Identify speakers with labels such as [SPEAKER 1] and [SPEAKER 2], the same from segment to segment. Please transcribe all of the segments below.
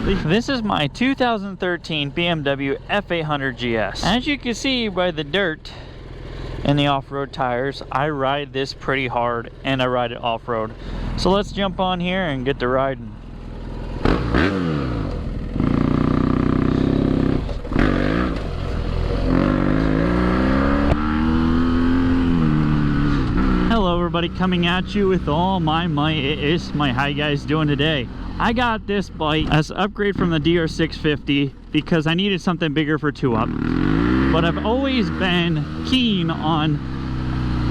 [SPEAKER 1] This is my 2013 BMW F800GS. As you can see by the dirt and the off-road tires, I ride this pretty hard and I ride it off-road. So let's jump on here and get to riding. Hello everybody, coming at you with all my might. It is my how you guys doing today? I got this bike as an upgrade from the DR650 because I needed something bigger for 2-up. But I've always been keen on,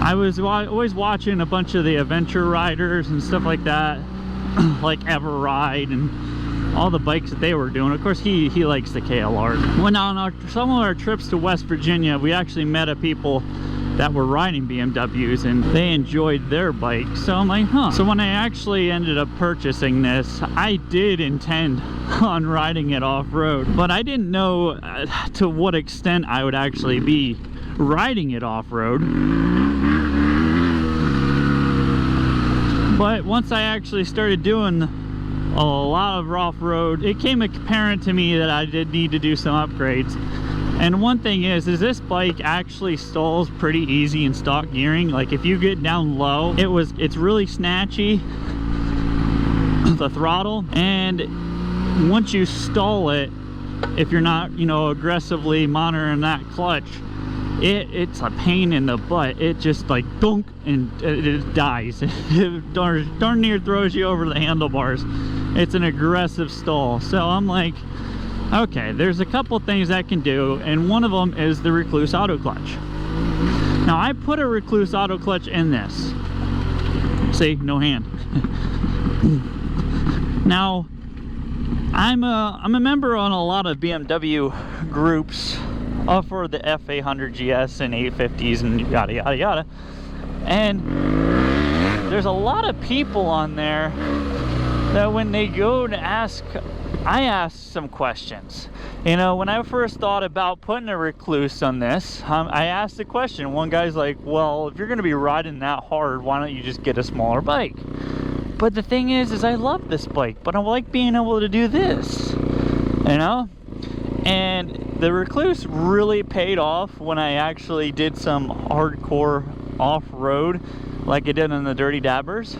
[SPEAKER 1] I was always watching a bunch of the adventure riders and stuff like that, like Everride and all the bikes that they were doing. Of course, he likes the KLR. When on some of our trips to West Virginia, we actually met a people that were riding BMWs and they enjoyed their bikes. So I'm like, huh. So when I actually ended up purchasing this, I did intend on riding it off-road, but I didn't know to what extent I would actually be riding it off-road. But once I actually started doing a lot of off-road, it became apparent to me that I did need to do some upgrades. And one thing is this bike actually stalls pretty easy in stock gearing. Like if you get down low, it's really snatchy, the throttle, and once you stall it, if you're not, you know, aggressively monitoring that clutch, it's a pain in the butt. It just like dunk and it dies. It darn near throws you over the handlebars. It's an aggressive stall. So I'm like, okay, there's a couple things I can do, and one of them is the Recluse auto clutch. Now I put a Recluse auto clutch in this. See, no hand. Now I'm a member on a lot of BMW groups for the F800GS and 850s and yada yada yada, and there's a lot of people on there that when they go to ask, I asked some questions. You know, when I first thought about putting a Recluse on this, I asked the question. One guy's like, well, if you're going to be riding that hard, why don't you just get a smaller bike? But the thing is I love this bike, but I like being able to do this, you know? And the Recluse really paid off when I actually did some hardcore off-road like I did on the Dirty Dabbers.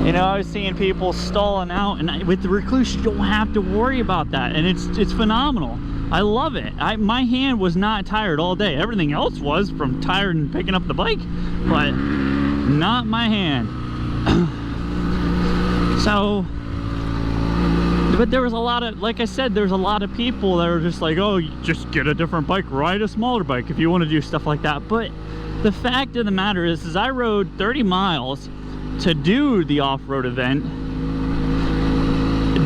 [SPEAKER 1] You know, I was seeing people stalling out, and with the Recluse you don't have to worry about that, and it's phenomenal. I love it. My hand was not tired all day. Everything else was from tired and picking up the bike, but not my hand. So, but there was a lot of, like I said, there's a lot of people that are just like, oh, you just get a different bike, ride a smaller bike if you want to do stuff like that. But the fact of the matter is I rode 30 miles to do the off-road event,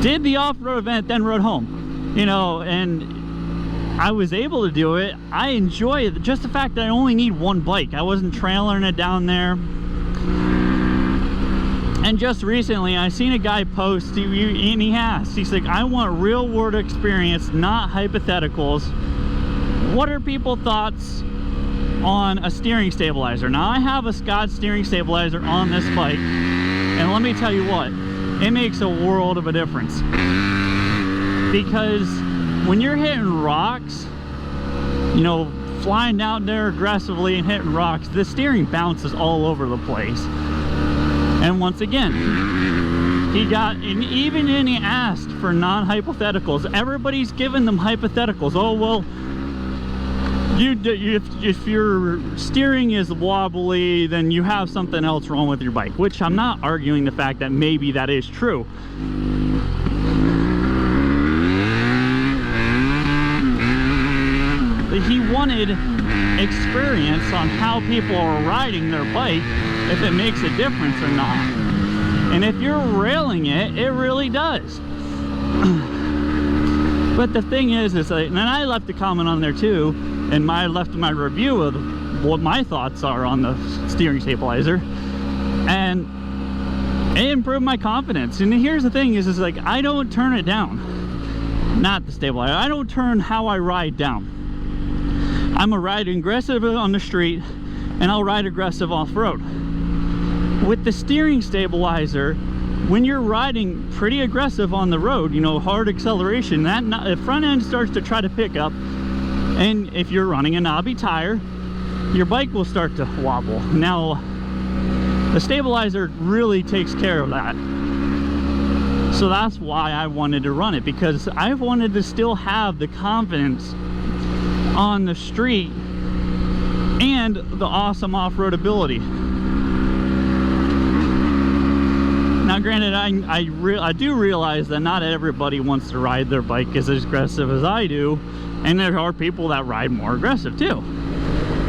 [SPEAKER 1] did the off-road event, then rode home, you know, and I was able to do it. I enjoy it, just the fact that I only need one bike. I wasn't trailering it down there. And just recently I seen a guy post, and he asked, he's like, I want real world experience, not hypotheticals. What are people's thoughts on a steering stabilizer? Now I have a Scott steering stabilizer on this bike, and let me tell you what, it makes a world of a difference, because when you're hitting rocks, you know, flying down there aggressively and hitting rocks, the steering bounces all over the place. And once again, he asked for non-hypotheticals. Everybody's giving them hypotheticals. Oh well, if your steering is wobbly, then you have something else wrong with your bike, which I'm not arguing the fact that maybe that is true. But he wanted experience on how people are riding their bike, if it makes a difference or not. And if you're railing it, it really does. But the thing is like, and I left a comment on there too, and I left my review of what my thoughts are on the steering stabilizer, and it improved my confidence. And here's the thing is like, I don't turn it down. Not the stabilizer. I don't turn how I ride down. I'm a ride aggressive on the street, and I'll ride aggressive off-road. With the steering stabilizer, when you're riding pretty aggressive on the road, you know, hard acceleration, the front end starts to try to pick up, and if you're running a knobby tire, your bike will start to wobble. Now, the stabilizer really takes care of that. So that's why I wanted to run it, because I wanted to still have the confidence on the street and the awesome off-road ability. Now granted, I do realize that not everybody wants to ride their bike as aggressive as I do, and there are people that ride more aggressive too.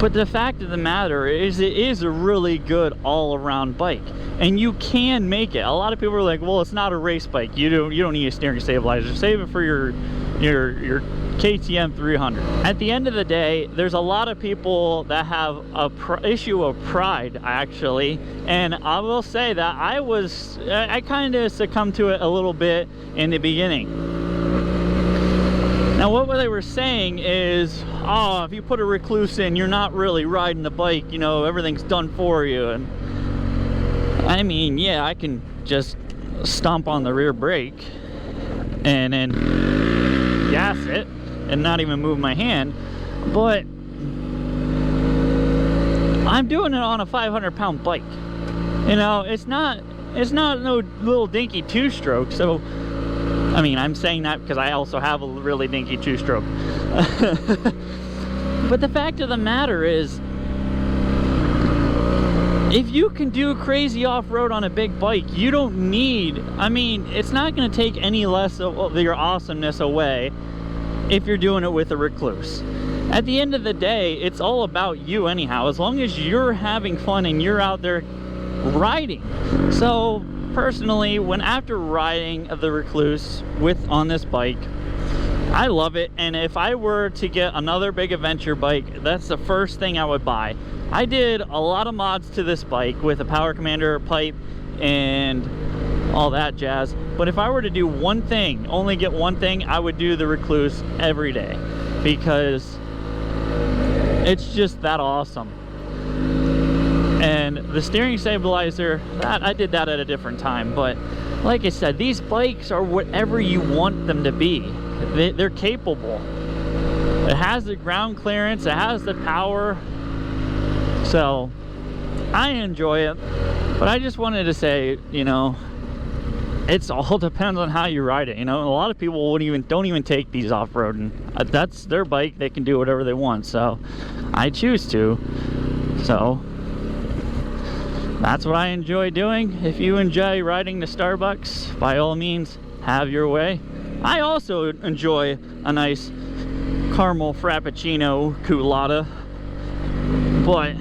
[SPEAKER 1] But the fact of the matter is, it is a really good all-around bike, and you can make it. A lot of people are like, well, it's not a race bike, you don't need a steering stabilizer, save it for your KTM 300. At the end of the day, there's a lot of people that have a issue of pride, actually, and I will say that I kind of succumbed to it a little bit in the beginning. Now what they were saying is, oh, if you put a Recluse in, you're not really riding the bike, you know, everything's done for you. And I mean, yeah, I can just stomp on the rear brake and then gas it and not even move my hand, but I'm doing it on a 500-pound bike. You know, it's not no little dinky two-stroke. So I mean, I'm saying that because I also have a really dinky two-stroke. But the fact of the matter is, if you can do crazy off-road on a big bike, you don't need, I mean, it's not going to take any less of your awesomeness away if you're doing it with a Recluse. At the end of the day, it's all about you anyhow, as long as you're having fun and you're out there riding. So personally, after riding the Recluse on this bike, I love it, and if I were to get another big adventure bike, that's the first thing I would buy. I did a lot of mods to this bike with a power commander pipe and all that jazz, but if I were to do one thing, only get one thing, I would do the Recluse every day, because it's just that awesome. And the steering stabilizer, I did that at a different time, but like I said, these bikes are whatever you want them to be. They're capable. It has the ground clearance, it has the power, so I enjoy it. But I just wanted to say, you know, it's all depends on how you ride it. You know, a lot of people don't even take these off-road, and that's their bike, they can do whatever they want, so I choose to. So that's what I enjoy doing. If you enjoy riding to Starbucks, by all means, have your way. I also enjoy a nice caramel frappuccino culotta, but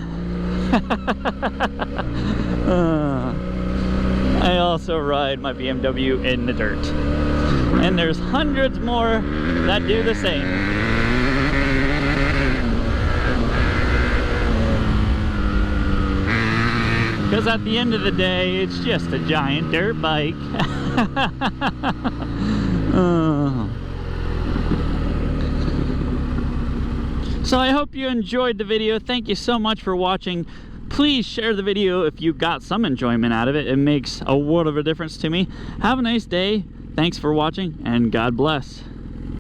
[SPEAKER 1] I also ride my BMW in the dirt, and there's hundreds more that do the same. Because at the end of the day, it's just a giant dirt bike. So I hope you enjoyed the video. Thank you so much for watching. Please share the video if you got some enjoyment out of it. It makes a world of a difference to me. Have a nice day. Thanks for watching, and God bless.